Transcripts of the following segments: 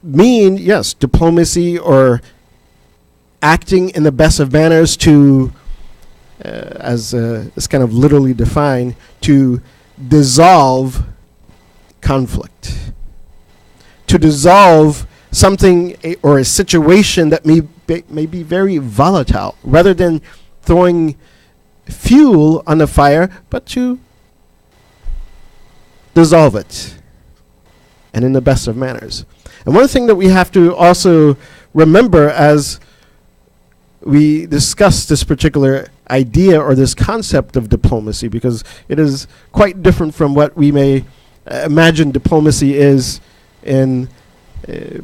mean, yes, diplomacy or acting in the best of manners to, as it's kind of literally defined, to dissolve conflict, to dissolve something or a situation that may be very volatile, rather than throwing fuel on the fire, but to dissolve it, and in the best of manners. And one thing that we have to also remember as we discuss this particular idea or this concept of diplomacy, because it is quite different from what we may imagine diplomacy is in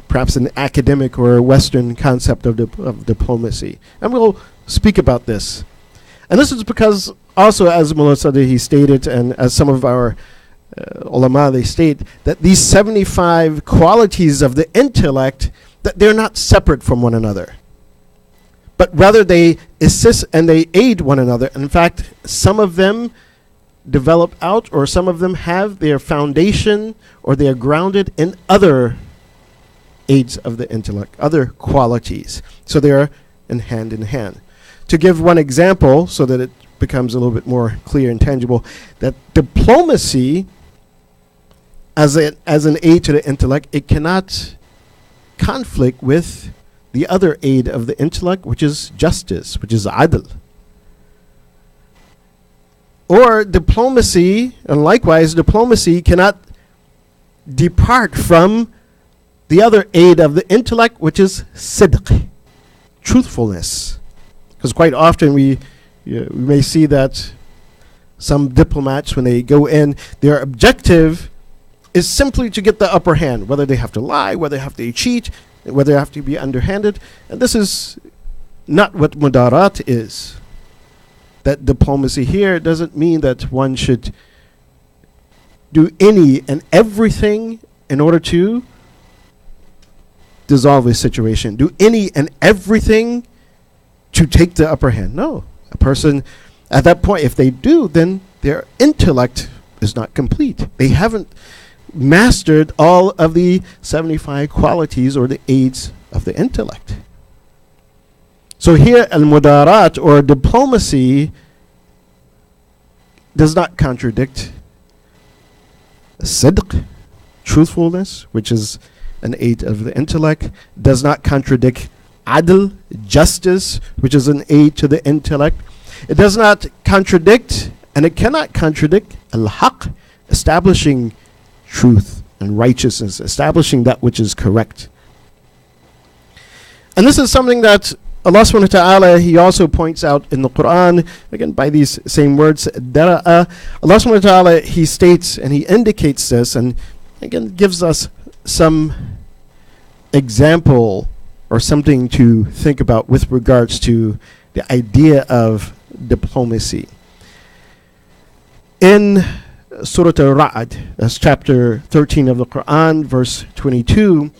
perhaps an academic or a Western concept of diplomacy. And we'll speak about this. And this is because also, as Melissa he stated, and as some of our ulama, they state that these 75 qualities of the intellect, that they're not separate from one another, but rather they assist and they aid one another. In fact, some of them develop out, or some of them have their foundation, or they are grounded in other aids of the intellect, other qualities. So they are in hand. To give one example so that it becomes a little bit more clear and tangible, that diplomacy as an aid to the intellect, it cannot conflict with the other aid of the intellect, which is justice, which is adl. Or diplomacy, and likewise, diplomacy cannot depart from the other aid of the intellect, which is sidq, truthfulness. Because quite often we may see that some diplomats, when they go in, their objective is simply to get the upper hand, whether they have to lie, whether they have to cheat, whether they have to be underhanded. And this is not what mudarat is. That diplomacy here doesn't mean that one should do any and everything in order to dissolve a situation, do any and everything to take the upper hand. No. A person at that point, if they do, then their intellect is not complete. They haven't mastered all of the 75 qualities or the aids of the intellect. So here, al-mudarat, or diplomacy, does not contradict sidq, truthfulness, which is an aid of the intellect, does not contradict adl, justice, which is an aid to the intellect. It does not contradict, and it cannot contradict al-haq, establishing truth and righteousness, establishing that which is correct. And this is something that Allah subhanahu wa ta'ala, He also points out in the Quran, again by these same words, dara'a. Allah subhanahu wa ta'ala, He states and He indicates this, and again gives us some example or something to think about with regards to the idea of diplomacy. In Surah Al-Ra'd, that's chapter 13 of the Quran, verse 22,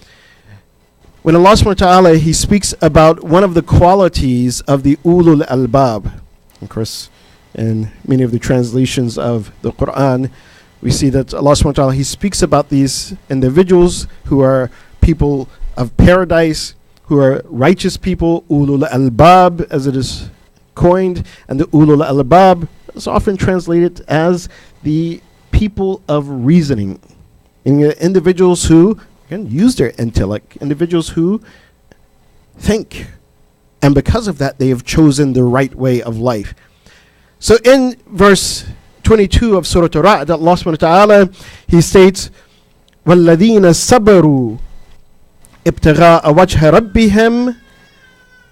when Allah subhanahu wa ta'ala, He speaks about one of the qualities of the ulul albab. Of course, in many of the translations of the Quran, we see that Allah subhanahu wa ta'ala, He speaks about these individuals who are people of paradise, who are righteous people, ulul albab, as it is coined, and the ulul albab is often translated as the people of reasoning, individuals who can use their intellect, individuals who think, and because of that they have chosen the right way of life. So in verse 22 of Surah Al-Ra'd, Allah subhanahu wa ta'ala, He states, وَالَّذِينَ صَبَرُوا ابْتِغَاءَ وَجْهَ رَبِّهِمْ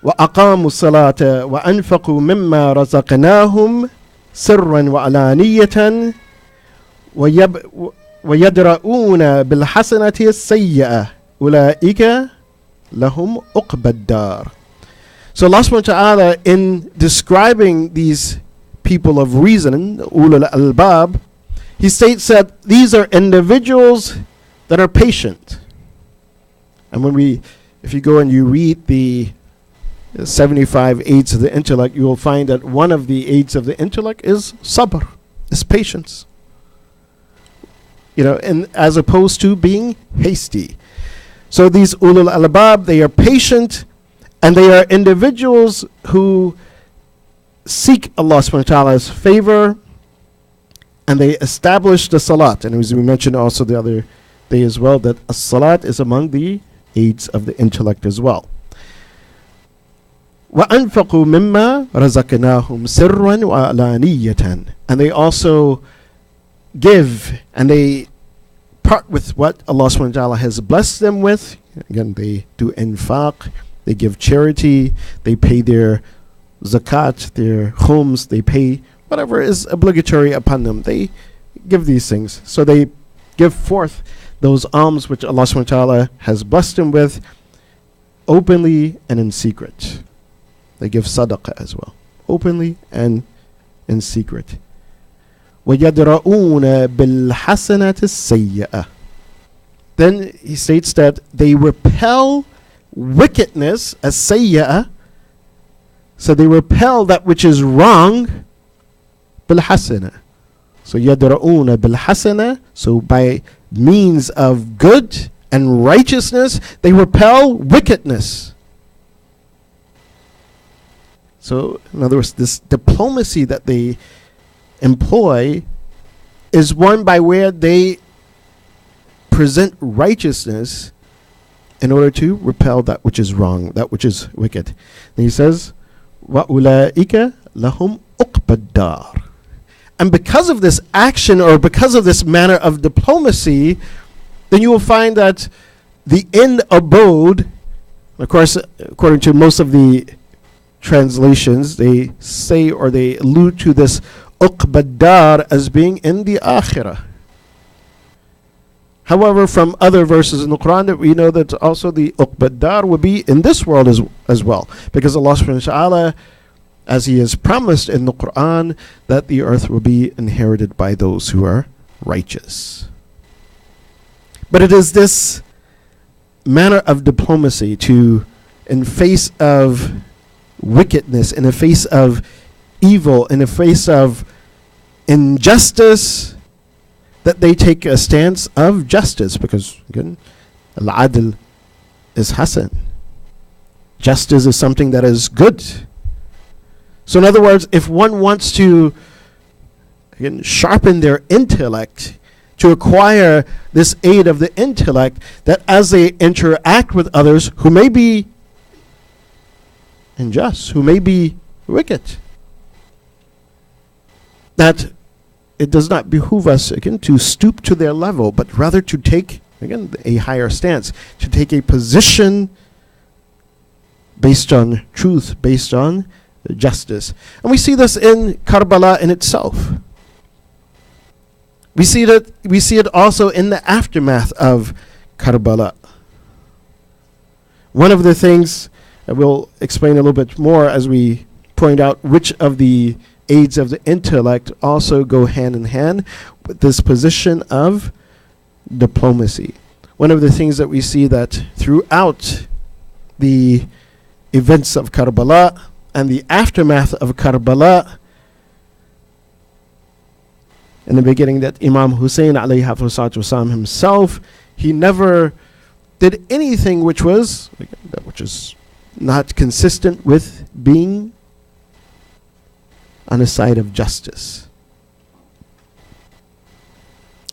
وَأَقَامُوا الصَّلَاةَ وَأَنفَقُوا مِمَّا رَزَقْنَاهُمْ سِرًّا وَعَلَانِيَّةً وَيَدْرَؤُونَ بِالْحَسَنَةِ السَّيِّئَةِ أُولَئِكَ لَهُمْ عُقْبَى الدَّارِ. So Allah subhanahu wa ta'ala, in describing these people of reason, ulul albab, He states that these are individuals that are patient. And if you go and you read the 75 aids of the intellect, you will find that one of the aids of the intellect is sabr, is patience. And as opposed to being hasty. So these ulul albab, they are patient, and they are individuals who seek Allah subhanahu wa ta'ala's favor, and they establish the salat. And as we mentioned also the other day as well, that a salat is among the aids of the intellect as well. وَأَنفَقُوا مِمَّا رَزَقْنَاهُمْ سِرًّا وَعَلَانِيَّةً. And they also give, and they part with what Allah subhanahu wa ta'ala has blessed them with. Again, they do infaq, they give charity, they pay their zakat, their khums, they pay whatever is obligatory upon them. They give these things. So they give forth those alms which Allah subhanahu wa ta'ala has blessed them with, openly and in secret. They give sadaqah as well, openly and in secret. وَيَدْرَؤُونَ بِالْحَسَنَةِ السَّيِّئَةِ. Then he states that they repel wickedness as sayyi'ah. So they repel that which is wrong, بالحسنة. So يَدْرَؤُونَ بِالْحَسَنَةِ. So by means of good and righteousness, they repel wickedness. So, in other words, this diplomacy that they employ is one by where they present righteousness in order to repel that which is wrong, that which is wicked. And he says, وَأُولَٰئِكَ لَهُمْ عُقْبَى الدَّارِ. And because of this action, or because of this manner of diplomacy, then you will find that the end abode, of course, according to most of the translations, they say or they allude to this uqbad-dar as being in the akhirah. However, from other verses in the Quran, that we know that also the uqbad-dar will be in this world as well, because Allah subhanahu wa ta'ala, as He has promised in the Quran, that the earth will be inherited by those who are righteous. But it is this manner of diplomacy to, in face of wickedness, in the face of evil, in the face of injustice, that they take a stance of justice, because again, al-adl is hasan. Justice is something that is good. So in other words, if one wants to again sharpen their intellect, to acquire this aid of the intellect, that as they interact with others who may be unjust, who may be wicked, that it does not behoove us, again, to stoop to their level, but rather to take, again, a higher stance, to take a position based on truth, based on justice. And we see this in Karbala in itself. We see it also in the aftermath of Karbala. One of the things that we'll explain a little bit more as we point out which of the aids of the intellect also go hand in hand with this position of diplomacy. One of the things that we see that throughout the events of Karbala and the aftermath of Karbala, in the beginning, that Imam Hussein alayhi wasallam himself, he never did anything which is not consistent with being on the side of justice.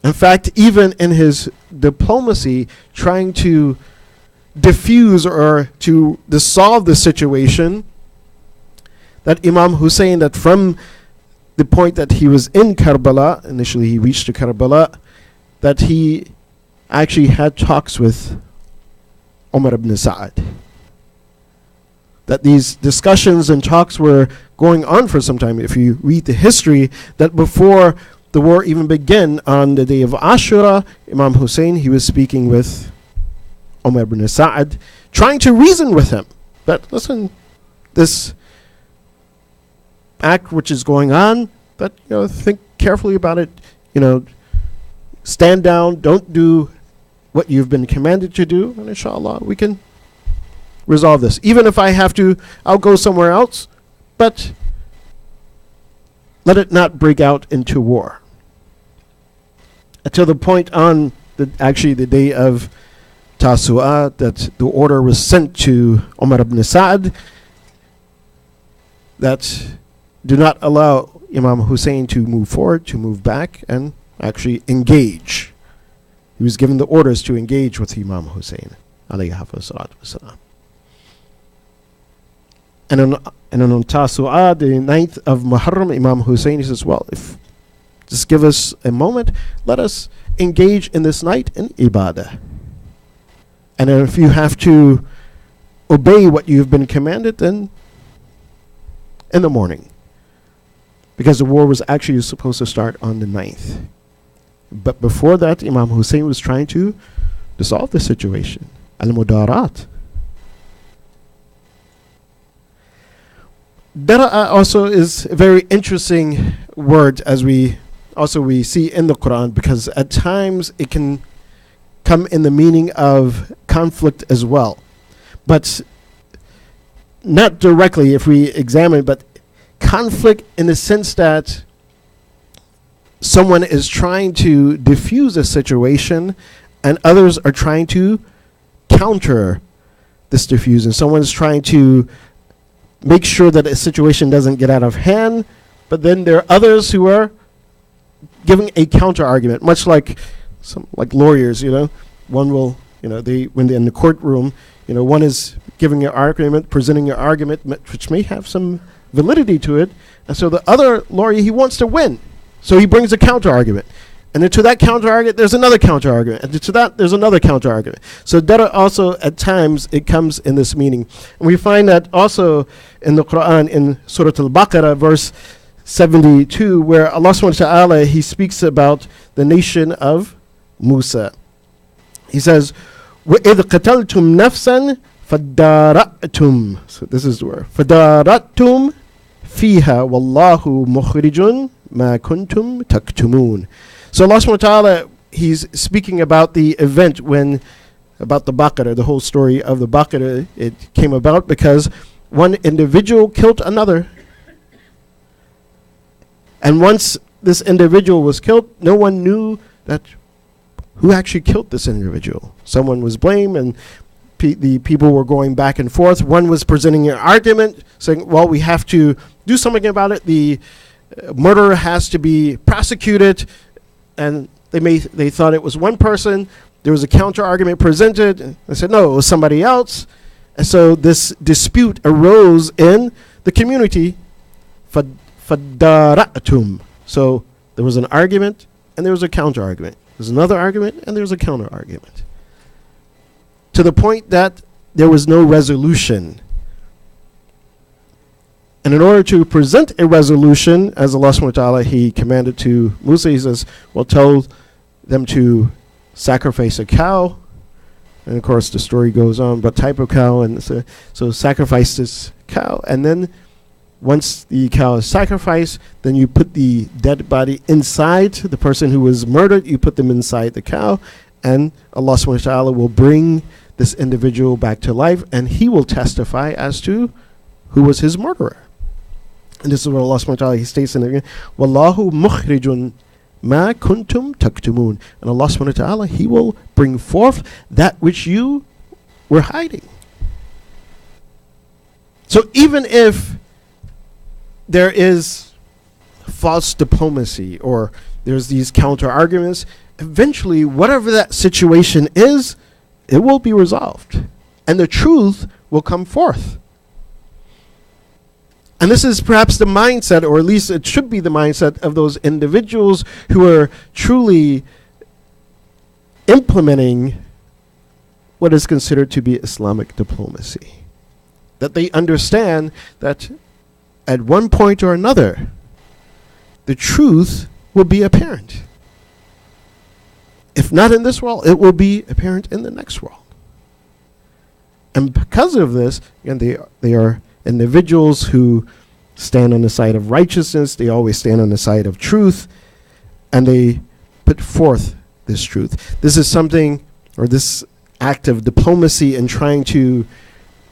In fact, even in his diplomacy, trying to diffuse or to dissolve the situation, that Imam Hussein, that from the point that he was in Karbala, initially he reached to Karbala, that he actually had talks with Umar ibn Sa'ad. That these discussions and talks were going on for some time. If you read the history, that before the war even began, on the day of Ashura, Imam Hussein, he was speaking with Umar ibn Sa'ad, trying to reason with him. That, listen, this act which is going on, that, think carefully about it, stand down, don't do what you've been commanded to do, and inshallah we can resolve this. Even if I have to, I'll go somewhere else, but let it not break out into war. Until the point on the day of Tasu'a, that the order was sent to Umar ibn Sa'd that do not allow Imam Hussein to move forward, to move back, and actually engage. He was given the orders to engage with Imam Hussein, alayhi salatu wasalam. And on Tasu'a, the 9th of Muharram, Imam Hussein, he says, well, if just give us a moment, let us engage in this night in ibadah. And if you have to obey what you've been commanded, then in the morning. Because the war was actually supposed to start on the 9th. But before that, Imam Hussein was trying to dissolve the situation. Al-Mudarat. Dara'a also is a very interesting word, as we see in the Quran, because at times it can come in the meaning of conflict as well. But not directly if we examine, but conflict in the sense that someone is trying to diffuse a situation and others are trying to counter this diffusion. Someone is trying to make sure that a situation doesn't get out of hand, but then there are others who are giving a counter argument, much like lawyers, one will, when they're in the courtroom, one is giving an argument, presenting an argument which may have some validity to it, and so the other lawyer, he wants to win, so he brings a counter argument. And then to that counter argument, there's another counter argument. And to that, there's another counter argument. So that also, at times, it comes in this meaning. And we find that also in the Quran, in Surah Al-Baqarah, verse 72, where Allah subhanahu wa ta'ala, he speaks about the nation of Musa. He says, وَإِذْ قَتَلْتُمْ نَفْسًا فَدَّارَأْتُمْ. So this is the word. فَدَّارَأْتُمْ فِيهَا وَاللَّهُ مُخْرِجٌ مَا كُنْتُمْ تَكْتُمُونَ. So Allah subhanahu wa ta'ala, he's speaking about the event about the Baqarah, the whole story of the Baqarah. It came about because one individual killed another. And once this individual was killed, no one knew that who actually killed this individual. Someone was blamed, and the people were going back and forth. One was presenting an argument saying, well, we have to do something about it. The murderer has to be prosecuted. And they thought it was one person. There was a counter argument presented. They said, no, it was somebody else. And so this dispute arose in the community. Fadara'atum. So there was an argument and there was a counter argument. There's another argument and there was a counter argument. To the point that there was no resolution. And in order to present a resolution, as Allah subhanahu wa ta'ala, he commanded to Musa, he says, well, tell them to sacrifice a cow. And of course the story goes on, what type of cow, and so sacrifice this cow, and then once the cow is sacrificed, then you put the dead body inside the person who was murdered, you put them inside the cow, and Allah subhanahu wa ta'ala will bring this individual back to life, and he will testify as to who was his murderer. And this is what Allah subhanahu wa ta'ala, he states in it, Wallahu mukhrijun ma kuntum taktumun. And Allah subhanahu wa ta'ala, he will bring forth that which you were hiding. So even if there is false diplomacy or there's these counter arguments, eventually whatever that situation is, it will be resolved. And the truth will come forth. And this is perhaps the mindset, or at least it should be the mindset of those individuals who are truly implementing what is considered to be Islamic diplomacy. That they understand that at one point or another, the truth will be apparent. If not in this world, it will be apparent in the next world. And because of this, again, they are individuals who stand on the side of righteousness. They always stand on the side of truth, and they put forth this truth. This is something, or this act of diplomacy in trying to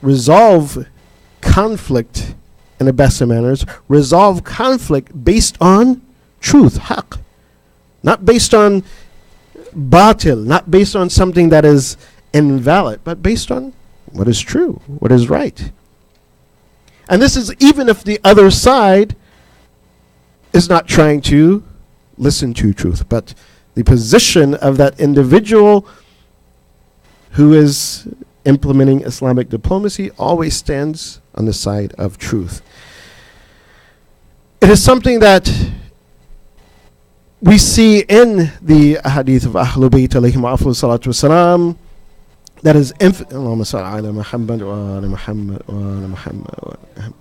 resolve conflict in the best of manners, resolve conflict based on truth, haqq, not based on batil, not based on something that is invalid, but based on what is true, what is right. And this is even if the other side is not trying to listen to truth, but the position of that individual who is implementing Islamic diplomacy always stands on the side of truth. It is something that we see in the hadith of Ahlul Bayt alayhim afdal salatu wasalam, that is Allahumma salli ala Muhammad wa ala Muhammad wa ala Muhammad wa ala Muhammad.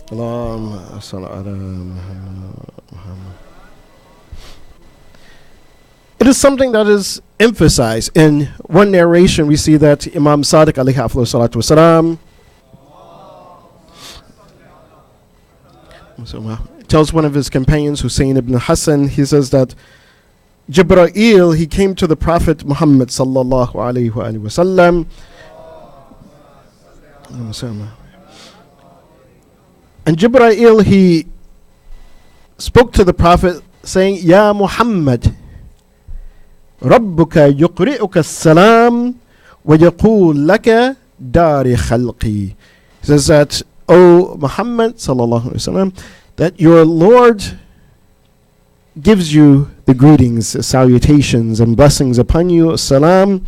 Allahumma salli ala Muhammad wa Muhammad. It is something that is emphasized. In one narration, we see that Imam Sadiq alayhi afdal salatu wasalam tells one of his companions, Hussein ibn Hassan, he says that Jibreel, he came to the Prophet Muhammad sallallahu alayhi wa sallam, and Jibreel, he spoke to the Prophet saying, Ya Muhammad, Rabbuka yuqri'uka as-salam wa yaqul laka dari khalqi. He says that, O Muhammad sallallahu alaihi wasallam, that your Lord gives you the greetings, salutations, and blessings upon you, salam.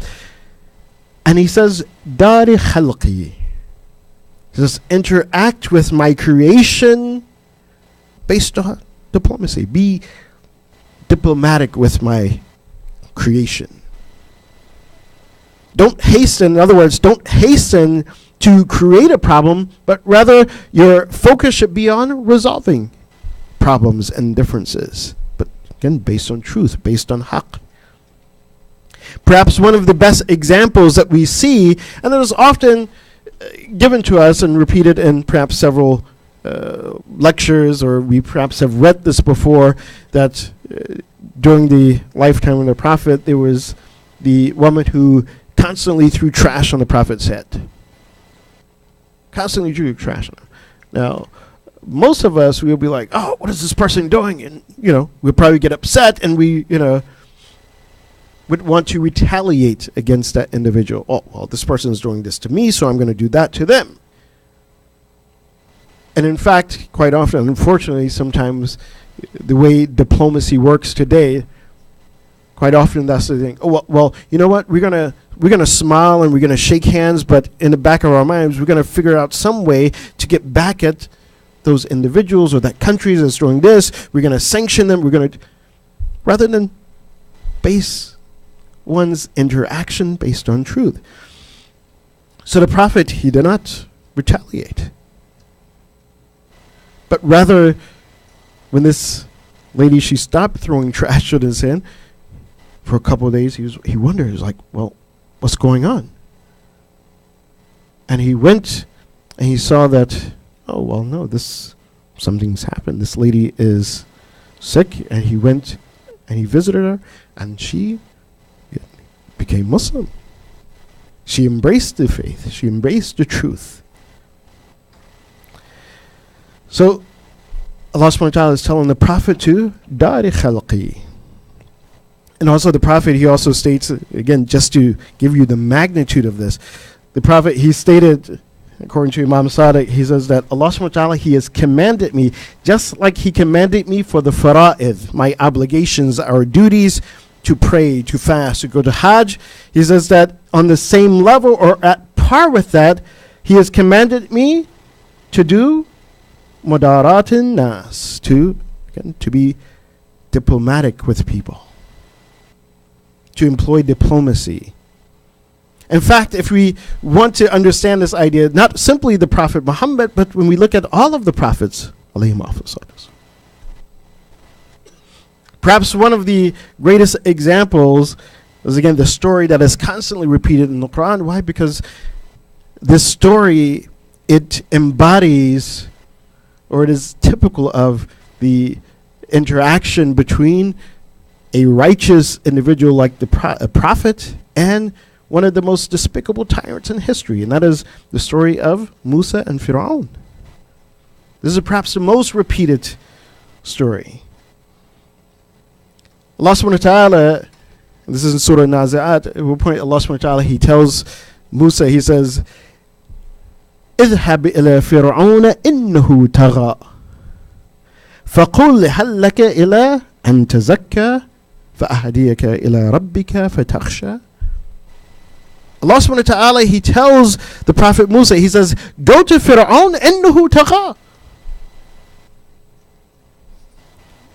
And he says, Dari khalqi. He says, interact with my creation based on diplomacy. Be diplomatic with my creation. Don't hasten, in other words, don't hasten to create a problem, but rather your focus should be on resolving problems and differences. But again, based on truth, based on haqq. Perhaps one of the best examples that we see, and it is often given to us and repeated in perhaps several lectures, or we perhaps have read this before, that during the lifetime of the Prophet, there was the woman who constantly threw trash on the Prophet's head. Constantly threw trash on him. Now, most of us, we'll be like, oh, what is this person doing? And, we'll probably get upset, and we, would want to retaliate against that individual. Oh, well, this person is doing this to me, so I'm going to do that to them. And in fact, quite often, unfortunately, sometimes the way diplomacy works today, quite often that's the thing. Oh, well, you know what? We're gonna smile and we're gonna shake hands, but in the back of our minds, we're gonna figure out some way to get back at those individuals or that country that's doing this. We're gonna sanction them. Rather than base one's interaction based on truth. So the Prophet, he did not retaliate, but rather, when this lady, she stopped throwing trash at his hand, for a couple of days, he wondered. He was like, well, what's going on? And he went and he saw that, oh, well, no, something's happened. This lady is sick. And he went and he visited her, and she became Muslim. She embraced the faith. She embraced the truth. So Allah subhanahu wa ta'ala is telling the Prophet to Dari khalqi. And also the Prophet, he also states, again, just to give you the magnitude of this, the Prophet, he stated, according to Imam Sadiq, he says that Allah subhanahu wa ta'ala, he has commanded me, just like he commanded me for the fara'id, my obligations, our duties, to pray, to fast, to go to Hajj. He says that on the same level or at par with that, he has commanded me to do mudaratin nas, to be diplomatic with people, to employ diplomacy. In fact, if we want to understand this idea, not simply the Prophet Muhammad, but when we look at all of the prophets, perhaps one of the greatest examples is, again, the story that is constantly repeated in the Quran. Why? Because this story, it embodies, or it is typical of the interaction between a righteous individual like a prophet and one of the most despicable tyrants in history, and that is the story of Musa and Fir'aun. This is perhaps the most repeated story. Allah subhanahu wa ta'ala, this is in Surah Nazi'at, at one point Allah subhanahu wa ta'ala, he tells Musa, he says, اذهب إلى فرعون إنه طغى فقل هل لك إلى أن تزكى فأهديك إلى ربك فتخشى. Allah subhanahu wa ta'ala, he tells the Prophet Musa, he says, go to Fir'aun إنه طغى.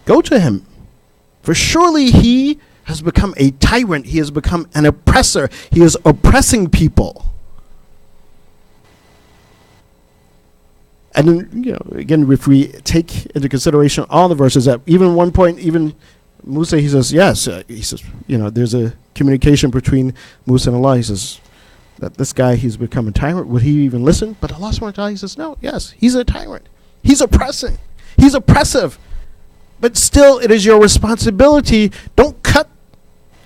Go to him, for surely he has become a tyrant, he has become an oppressor, he is oppressing people. And then, again, if we take into consideration all the verses, that even one point, even Musa, he says, yes, he says, there's a communication between Musa and Allah. He says that this guy, he's become a tyrant. Would he even listen? But Allah subhanahu wa ta'ala, he says, no, yes, he's a tyrant. He's oppressing. He's oppressive. But still, it is your responsibility. Don't cut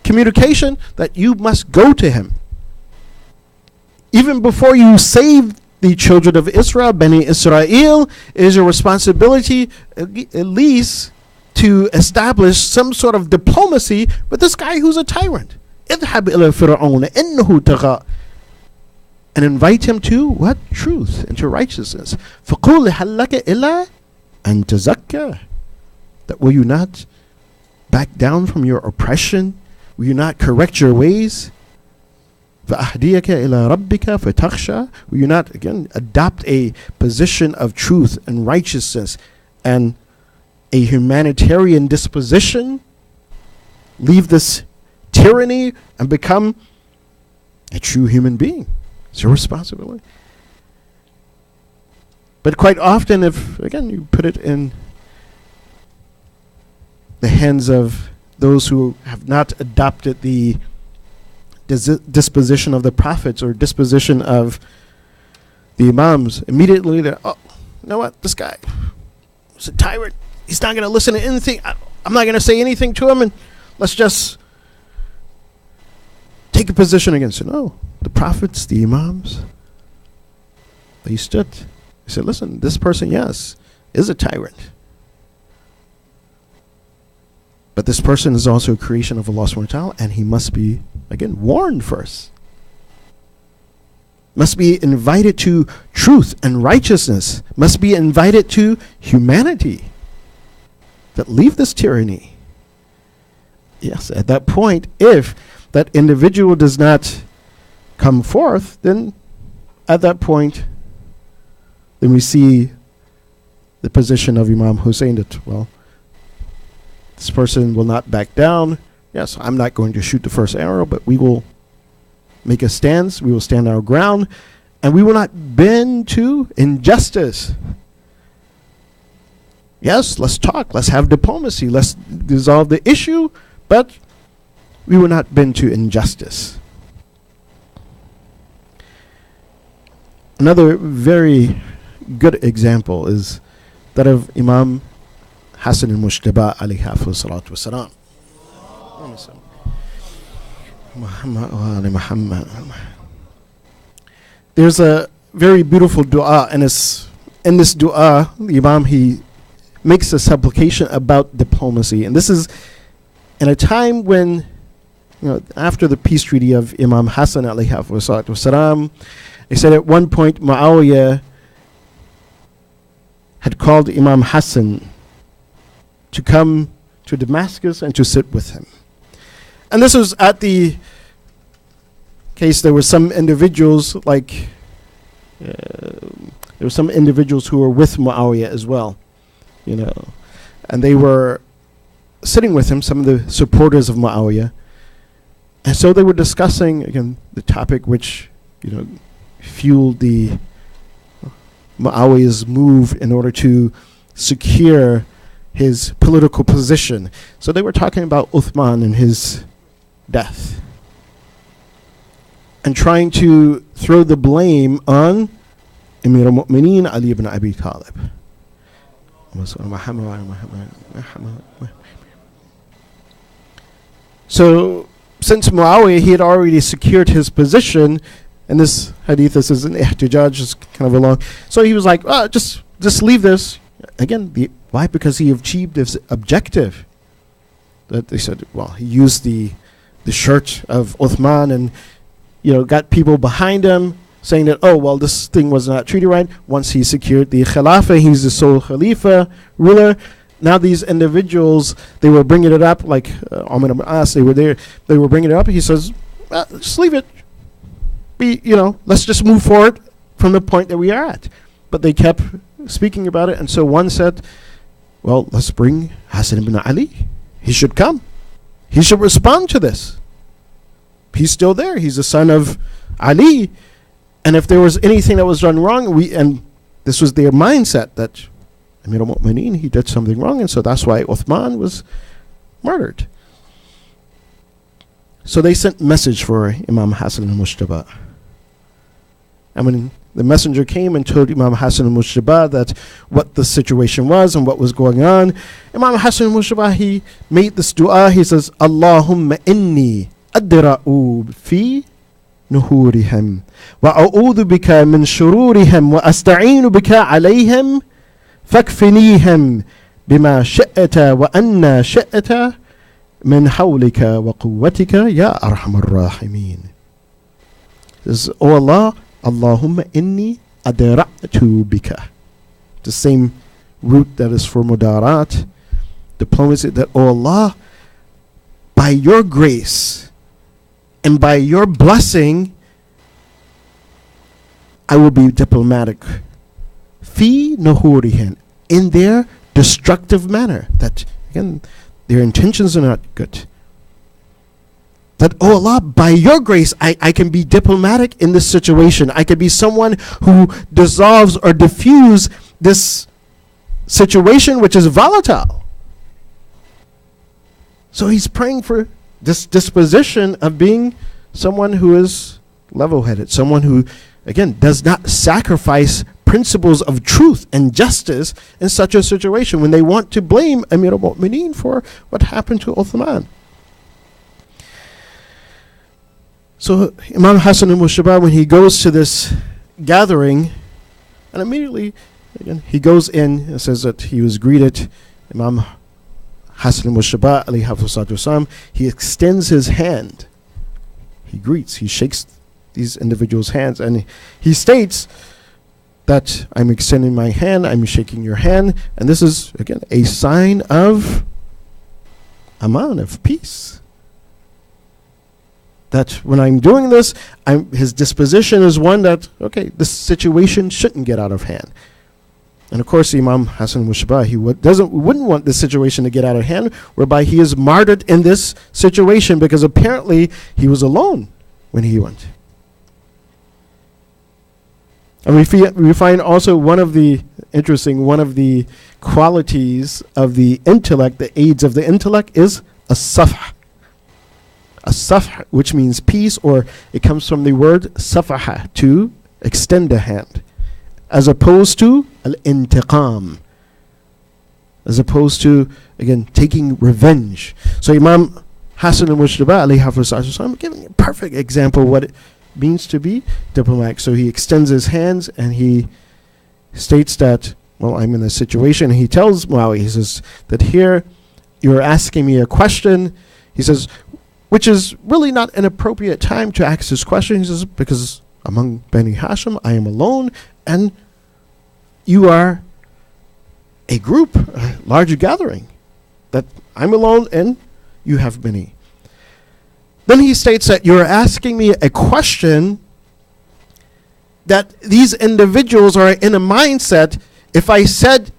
communication, that you must go to him. Even before you save the children of Israel, Bani Israel, it is your responsibility at least to establish some sort of diplomacy with this guy who's a tyrant. اذهب إلى فرعون إنه طغى. And invite him to what? Truth and to righteousness. فقل هل لك إلى أن تزكى. That will you not back down from your oppression? Will you not correct your ways? فأهديك إلى ربك فتخشى. Will you not, again, adopt a position of truth and righteousness and a humanitarian disposition? Leave this tyranny and become a true human being. It's your responsibility. But quite often, if, again, you put it in the hands of those who have not adopted the disposition of the prophets or disposition of the imams, immediately they're, oh, you know what, this guy is a tyrant. He's not going to listen to anything. I'm not going to say anything to him, and let's just take a position against him. No, the prophets, the imams, they stood. They said, listen, this person, yes, is a tyrant. But this person is also a creation of Allah subhanahu wa ta'ala, and he must be, again, warned first. Must be invited to truth and righteousness. Must be invited to humanity. That leave this tyranny. Yes, at that point, if that individual does not come forth, then at that point, then we see the position of Imam Hussein that, well, this person will not back down. Yes, I'm not going to shoot the first arrow, but we will make a stance. We will stand our ground, and we will not bend to injustice. Yes, let's talk. Let's have diplomacy. Let's resolve the issue, but we will not bend to injustice. Another very good example is that of Imam Hassan al-Mushtaba alayhi salatu wasalam. There's a very beautiful dua, and in this dua, the Imam, he makes a supplication about diplomacy. And this is in a time when, after the peace treaty of Imam Hassan alayhi salatu wasalam, they said at one point Muawiyah had called Imam Hassan to come to Damascus and to sit with him. And this was at the case, there were some individuals who were with Muawiyah as well, and they were sitting with him, some of the supporters of Muawiyah. And so they were discussing, again, the topic which, fueled the Muawiyah's move in order to secure his political position. So they were talking about Uthman and his death, and trying to throw the blame on Amir al-Mu'mineen Ali ibn Abi Talib. So since Muawiyah, he had already secured his position, and this hadith, this is an ihtijaj, is kind of a long, so he was like, just leave this. again, why? Because he achieved his objective. That they said, well, he used the shirt of Uthman and, got people behind him saying that, oh, well, this thing was not treated right. Once he secured the Khilafah, he's the sole Khalifa ruler. Now these individuals, they were bringing it up, like Amr ibn As, they were there, they were bringing it up. He says, just leave it. Let's just move forward from the point that we are at. But they kept speaking about it, and so one said, well, let's bring Hassan ibn Ali. He should come. He should respond to this. He's still there. He's the son of Ali. And if there was anything that was done wrong, and this was their mindset that Amir al-Mu'mineen, he did something wrong, and so that's why Uthman was murdered. So they sent a message for Imam Hassan al-Mujtaba. And when the messenger came and told Imam Hassan al-Mujtaba that what the situation was and what was going on, Imam Hassan al-Mujtaba, he made this dua. He says, Allahumma inni adra'u fi nuhurihim wa a'udhu bika min shururihim wa asta'inu bika alayhim fakfinihim bima shi'ata wa anna shi'ata min hawlika wa quwwatika ya arhamar rahimin. This is, O Allah, Allahumma inni adra'tu bika. The same root that is for mudarat, diplomacy, that, O Allah, by your grace and by your blessing, I will be diplomatic. Fi nuhurihin, in their destructive manner. That, again, their intentions are not good. That, oh Allah, by your grace, I can be diplomatic in this situation. I can be someone who dissolves or diffuse this situation which is volatile. So he's praying for this disposition of being someone who is level-headed, someone who, again, does not sacrifice principles of truth and justice in such a situation when they want to blame Amir al-Mu'mineen for what happened to Uthman. So Imam Hassan al-Mujtaba, when he goes to this gathering, and immediately, again, he goes in and says that he was greeted, Imam Hassan al-Mujtaba, alayhi salatu wasalam, he extends his hand. He greets, he shakes these individuals' hands, and he states that I'm extending my hand, I'm shaking your hand, and this is, again, a sign of aman, of peace. That when I'm doing this, his disposition is one that, okay, this situation shouldn't get out of hand. And of course, Imam Hassan al-Mujtaba, he wouldn't want this situation to get out of hand, whereby he is martyred in this situation because apparently he was alone when he went. And we find also one of the qualities of the intellect, the aids of the intellect, is a safh. A safh, which means peace, or it comes from the word safaha, to extend a hand, as opposed to al-intiqam, as opposed to, again, taking revenge. So Imam Hassan al-Mujtaba, alayhi salatu, I'm giving a perfect example of what it means to be diplomatic. So he extends his hands and he states that, well, I'm in a situation. He tells Muawiyah, he says that here you're asking me a question. He says, which is really not an appropriate time to ask this question. He says, because among Bani Hashim, I am alone, and you are a group, a large gathering. That I'm alone and you have many. Then he states that you're asking me a question that these individuals are in a mindset, if I said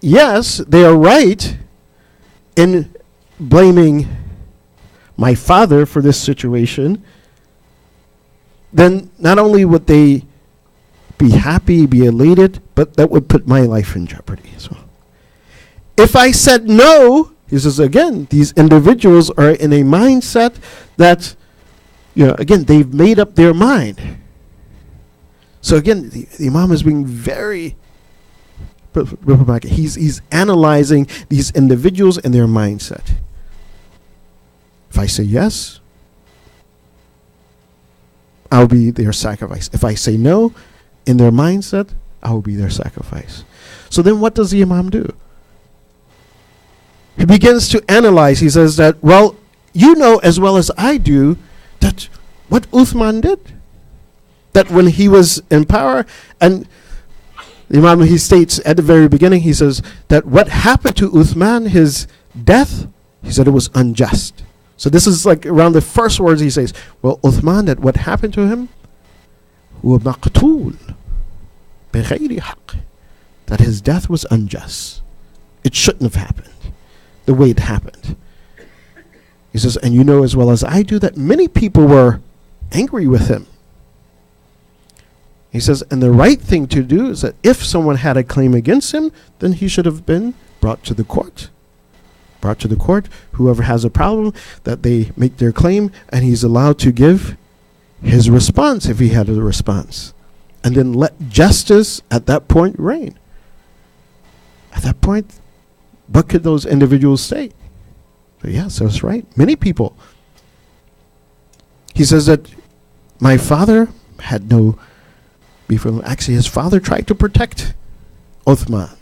yes, they are right in blaming my father for this situation, then not only would they be happy, be elated, but that would put my life in jeopardy as well. If I said no, he says, again, these individuals are in a mindset that, again, they've made up their mind. So again, the Imam is being very diplomatic. He's analyzing these individuals and their mindset. If I say yes, I'll be their sacrifice. If I say no, in their mindset, I will be their sacrifice. So then what does the Imam do? He begins to analyze. He says that, well, you know as well as I do that what Uthman did, that when he was in power, and the Imam, he states at the very beginning, he says that what happened to Uthman, his death, he said it was unjust. So this is like around the first words he says. Well, Uthman, that what happened to him, huwa maqtul bighayri haqq, that his death was unjust. It shouldn't have happened the way it happened. He says, and you know as well as I do that many people were angry with him. He says, and the right thing to do is that if someone had a claim against him, then he should have been brought to the court. Brought to the court, whoever has a problem, that they make their claim, and he's allowed to give his response if he had a response. And then let justice at that point reign. At that point, what could those individuals say? So yes, that's right. Many people. He says that my father had no beef with him. Actually, his father tried to protect Uthman.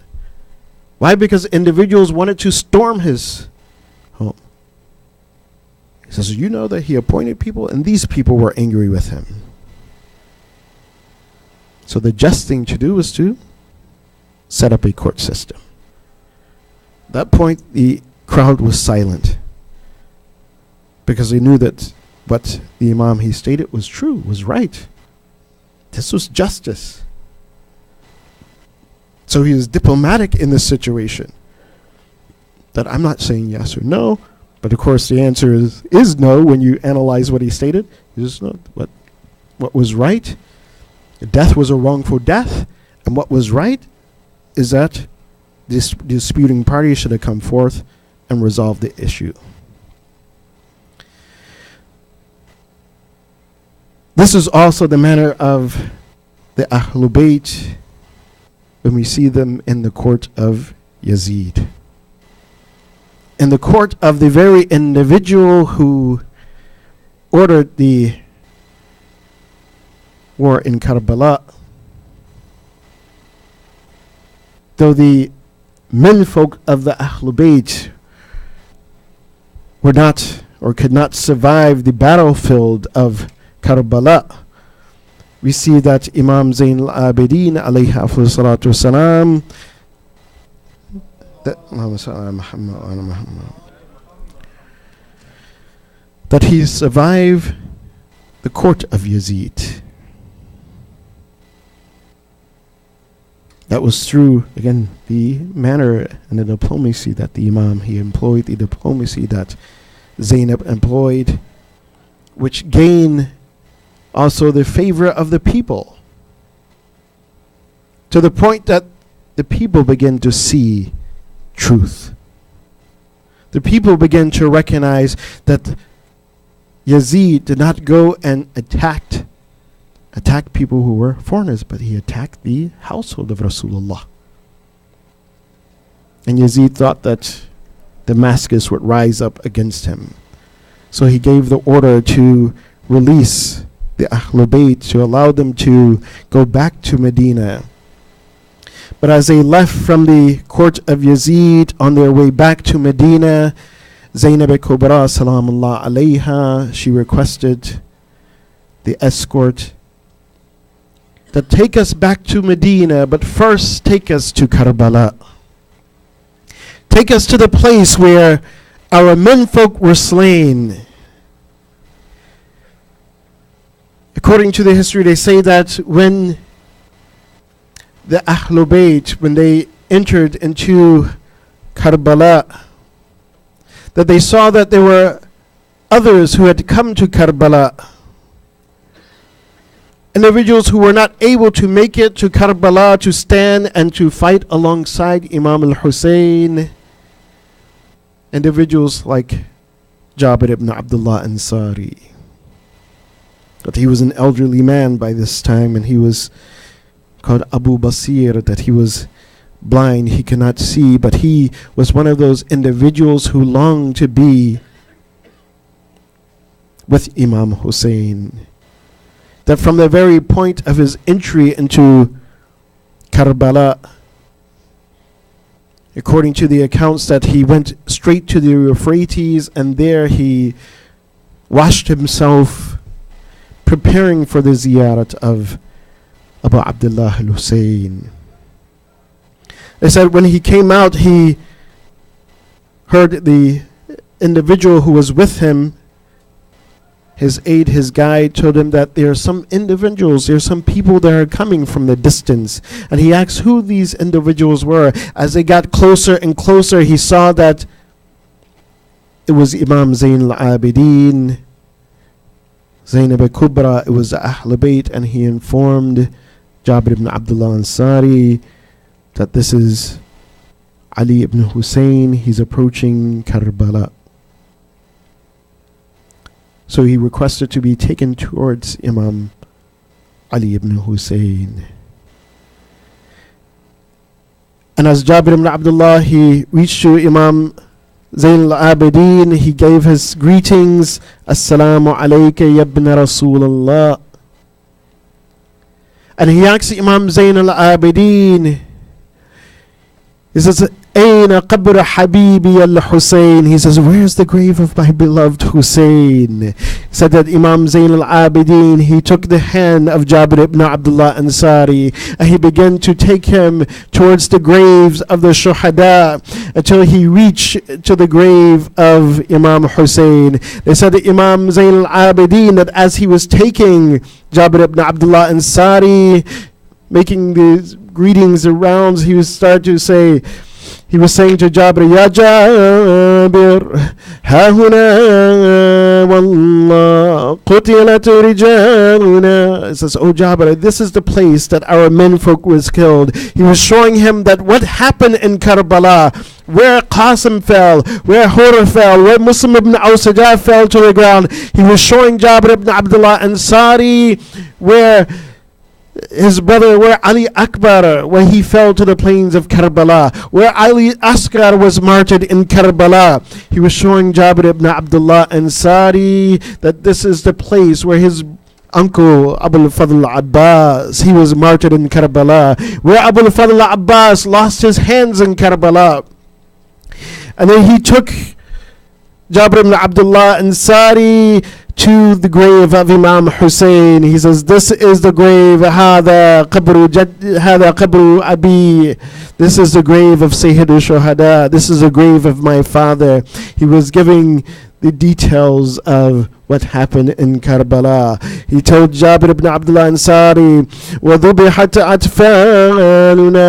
Why? Because individuals wanted to storm his home. He says, you know that he appointed people, and these people were angry with him. So the just thing to do was to set up a court system. At that point, the crowd was silent, because they knew that what the Imam he stated was true, was right. This was justice. So he was diplomatic in this situation. That I'm not saying yes or no, but of course the answer is no when you analyze what he stated. He just know what was right. Death was a wrongful death, and what was right is that this disputing party should have come forth and resolved the issue. This is also the manner of the Ahlul Bayt when we see them in the court of Yazid. In the court of the very individual who ordered the war in Karbala. Though the menfolk of the Ahlul Bayt were not or could not survive the battlefield of Karbala, we see that Imam Zayn al-Abidin alayhi salatu wasalam, that he survived the court of Yazid. That was through, again, the manner and the diplomacy that the Imam he employed, the diplomacy that Zaynab employed, which gained also the favor of the people, to the point that the people begin to see truth. The people begin to recognize that Yazid did not go and attack people who were foreigners, but he attacked the household of Rasulullah. And Yazid thought that Damascus would rise up against him. So he gave the order to release the Ahlul Bayt, to allow them to go back to Medina. But as they left from the court of Yazid on their way back to Medina, Zaynab al-Kubra salamullah alayha, she requested the escort that take us back to Medina, but first take us to Karbala. Take us to the place where our menfolk were slain. According to the history, they say that when the Ahlul Bayt, when they entered into Karbala, that they saw that there were others who had come to Karbala, individuals who were not able to make it to Karbala to stand and to fight alongside Imam al-Hussein. Individuals like Jabir ibn Abdullah Ansari. That he was an elderly man by this time, and he was called Abu Basir, that he was blind, he cannot see, but he was one of those individuals who longed to be with Imam Hussein. That from the very point of his entry into Karbala, According to the accounts, that he went straight to the Euphrates, and there he washed himself, preparing for the ziyarat of Abu Abdullah al-Hussein. They said when he came out, he heard the individual who was with him, his aide, his guide, told him that there are some individuals, there are some people that are coming from the distance. And he asked who these individuals were. As they got closer and closer, he saw that it was Imam Zayn al-Abidin, Zainab al-Kubra, it was Ahl Bayt, and he informed Jabir ibn Abdullah Ansari that this is Ali ibn Hussein, he's approaching Karbala. So he requested to be taken towards Imam Ali ibn Hussein. And as Jabir ibn Abdullah, he reached to Imam Zayn al-Abidin, he gave his greetings, Assalamu alayka ya ibn Rasulullah. And he asked Imam Zayn al-Abidin, he says, Aina qabr habibi al-Hussein. He says, where's the grave of my beloved Hussein? He said that Imam Zayn al-Abidin, he took the hand of Jabir ibn Abdullah Ansari, and he began to take him towards the graves of the shuhada until he reached to the grave of Imam Hussein. They said that Imam Zayn al-Abidin, that as he was taking Jabir ibn Abdullah Ansari, making the greetings and rounds, he would start to say, he was saying to Jabir, Ya Jabir, ha huna wallah qutilat rijaluna. He says, oh Jabir, this is the place that our menfolk was killed. He was showing him that what happened in Karbala, where Qasim fell, where Hur fell, where Muslim ibn Awsajah fell to the ground. He was showing Jabir ibn Abdullah Ansari where his brother, where Ali Akbar, where he fell to the plains of Karbala, where Ali Asghar was martyred in Karbala. He was showing Jabir ibn Abdullah Ansari that this is the place where his uncle Abu al-Fadl Abbas, he was martyred in Karbala, where Abu al-Fadl Abbas lost his hands in Karbala. And then he took Jabir ibn Abdullah Ansari to the grave of Imam Hussein. He says, this is the grave, هذا قبر Abi. This is the grave of Sayyid al-Shuhada. This is the grave of my father. He was giving the details of what happened in Karbala. He told Jabir ibn Abdullah Ansari, وَذُبِحَتْ أَطْفَالُنَا,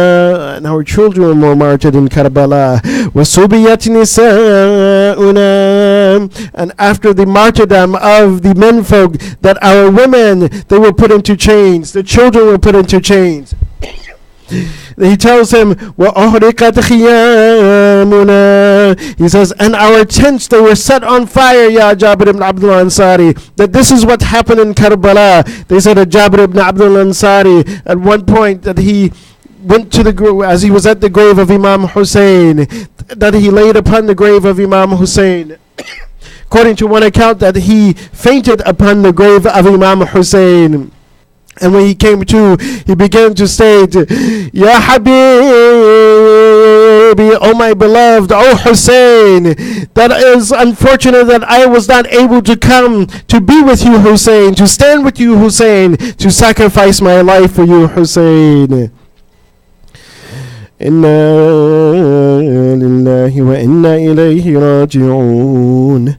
and our children were martyred in Karbala. وَسُبِيَتْ نِسَاؤُنَا, and after the martyrdom of the menfolk, that our women, they were put into chains, the children were put into chains. He tells him, وَأُحْرِقَتْ خِيَامُنَا, he says, and our tents, they were set on fire, Ya Jabir ibn Abdullah Ansari. That this is what happened in Karbala. They said that Jabir ibn Abdullah Ansari, at one point, that he went to the grave, as he was at the grave of Imam Hussein, that he laid upon the grave of Imam Hussein. According to one account, that he fainted upon the grave of Imam Hussein. And when he came to, he began to say, Ya Habibi, oh my beloved, oh Hussein, that is unfortunate that I was not able to come to be with you, Hussein, to stand with you, Hussein, to sacrifice my life for you, Hussein. Inna lillahi wa inna ilayhi raji'un.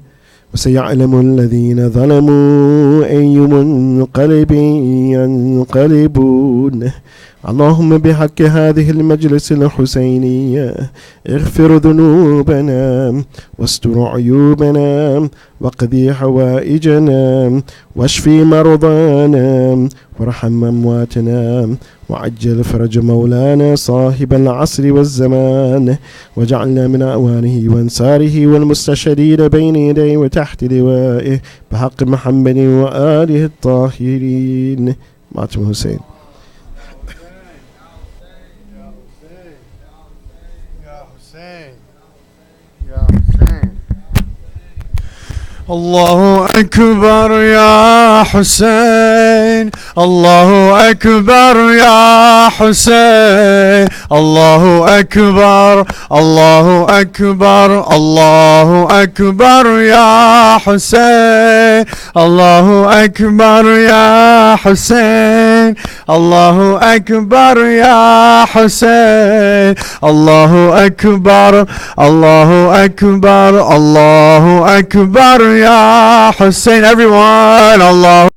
وسيعلم الذين ظلموا أي منقلب ينقلبون. اللهم بحق هذه المجلس الحسينية اغفر ذنوبنا واستر عيوبنا واقضي حوائجنا واشفي مرضانا وارحم أمواتنا وعجل فرج مولانا صاحب العصر والزمان واجعلنا من أعوانه وأنصاره والمستشهدين بين يديه وتحت لوائه بحق محمد وآله الطاهرين. ماتم حسين. الله أكبر يا حسين، الله أكبر يا حسين الله أكبر الله أكبر الله أكبر يا حسين الله أكبر يا حسين الله أكبر يا حسين الله أكبر الله أكبر الله أكبر يا حسين. Everyone, Allah